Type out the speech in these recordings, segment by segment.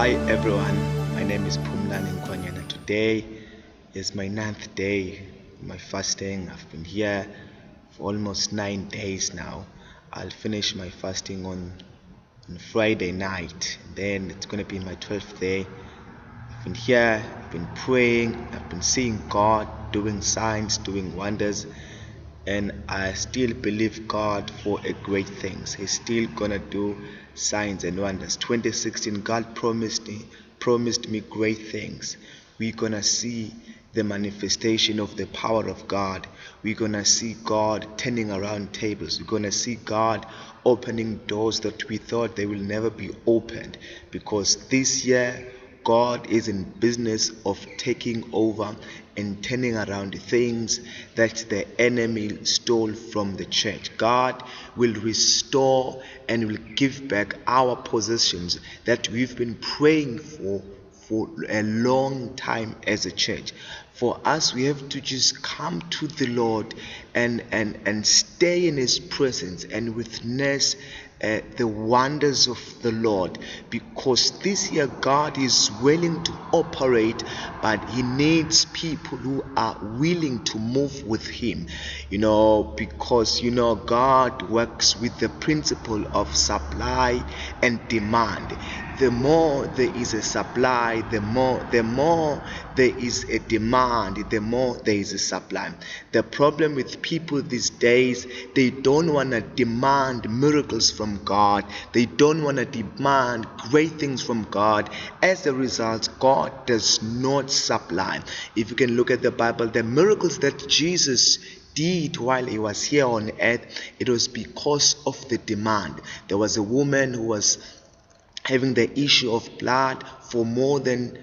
Hi everyone, my name is Phumlani Nkwanyana. Today is my 9th day my fasting. I've been here for almost 9 days now. I'll finish my fasting on Friday night. Then it's going to be my 12th day. I've been here, I've been praying, I've been seeing God doing signs, doing wonders, and I still believe God for a great things. He's still gonna do signs and wonders. 2016, God promised me great things. We're gonna see the manifestation of the power of God. We're gonna see God turning around tables. We're gonna see God opening doors that we thought they will never be opened, because this year God is in business of taking over and turning around things that the enemy stole from the church. God will restore and will give back our possessions that we've been praying for a long time as a church. For us, we have to just come to the Lord and stay in His presence and witness the wonders of the Lord, because this year God is willing to operate, but He needs people who are willing to move with Him, because God works with the principle of supply and demand. The more there is a supply, the more there is a demand, the more there is a supply. The problem with people these days, they don't want to demand miracles from God. They don't want to demand great things from God. As a result, God does not supply. If you can look at the Bible, the miracles that Jesus did while He was here on earth, it was because of the demand. There was a woman who was having the issue of blood for more than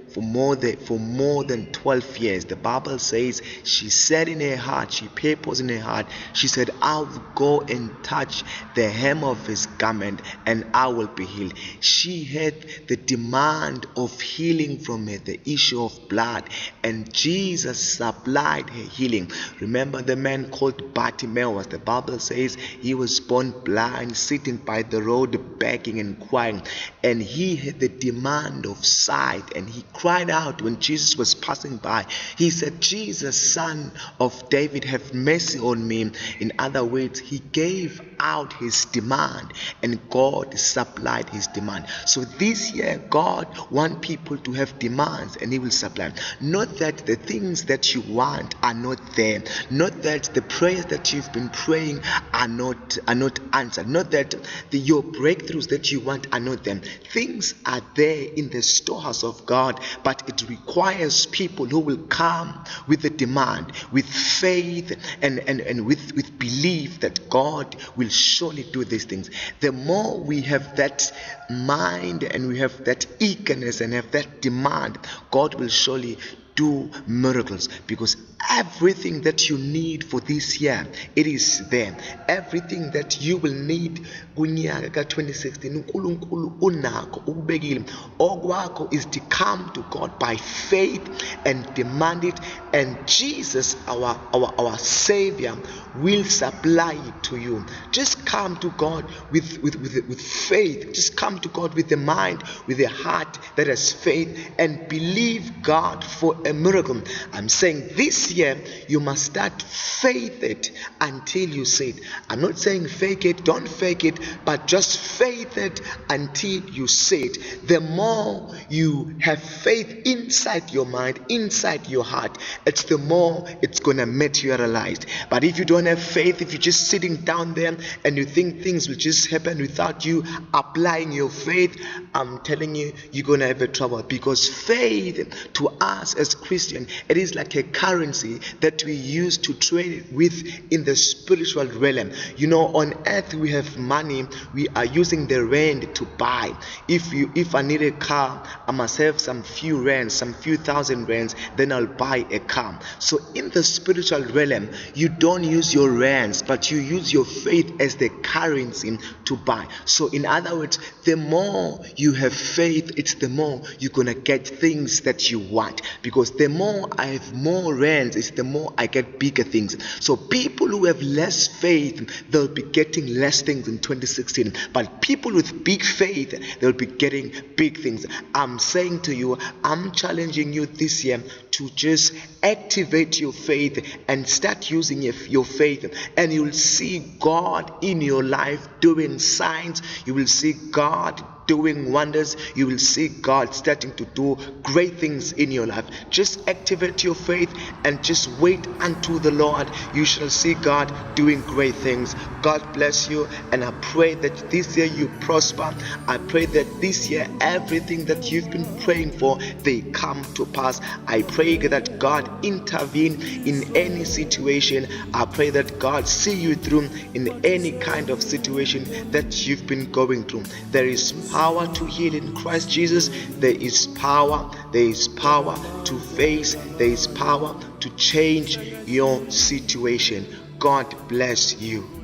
12 years. The Bible says she said in her heart, she purposed in her heart, she said, I will go and touch the hem of His garment and I will be healed. She had the demand of healing from her, the issue of blood, and Jesus supplied her healing. Remember the man called Bartimaeus? The Bible says he was born blind, sitting by the road begging and crying, and he had the demand of sight, and he cried out when Jesus was passing by. He said, Jesus, Son of David, have mercy on me. In other words, he gave out his demand and God supplied his demand. So this year God wants people to have demands and He will supply. Not that the things that you want are not there, not that the prayers that you've been praying are not answered, not that your breakthroughs that you want are not there. Things are there in the storehouse of God, but it requires people who will come with the demand, with faith and with belief that God will surely do these things. The more we have that mind and we have that eagerness and have that demand, God will surely do miracles, because everything that you need for this year, it is there. Everything that you will need kunyaka ka-2016, uNkulunkulu unakho ukubekile. Okwakho is to come to God by faith and demand it, and Jesus, our Savior, will supply it to you. Just come to God with faith. Just come to God with the mind, with a heart that has faith, and believe God for a miracle. I'm saying this year you must start faith it until you see it. I'm not saying fake it, don't fake it, but just faith it until you see it. The more you have faith inside your mind, inside your heart, it's the more it's gonna materialize. But if you don't have faith, if you're just sitting down there and you think things will just happen without you applying your faith, I'm telling you, you're gonna have a trouble. Because faith to us as Christians, it is like a currency that we use to trade with in the spiritual realm. On earth we have money, we are using the rand to buy. If I need a car, I must have some few rands, some few thousand rands, then I'll buy a car. So in the spiritual realm, you don't use your rands, but you use your faith as the currency to buy. So in other words, the more you have faith, it's the more you're gonna get things that you want, because because the more I have more rands, it's the more I get bigger things. So people who have less faith, they'll be getting less things in 2016. But people with big faith, they'll be getting big things. I'm saying to you, I'm challenging you this year to just activate your faith and start using your faith, and you'll see God in your life doing signs. You will see God doing wonders. You will see God starting to do great things in your life. Just activate your faith and just wait unto the Lord. You shall see God doing great things. God bless you, and I pray that this year you prosper. I pray that this year everything that you've been praying for, they come to pass. I pray that God intervene in any situation. I pray that God see you through in any kind of situation that you've been going through. There is power to heal in Christ Jesus. There is power to face. There is power to change your situation. God bless you.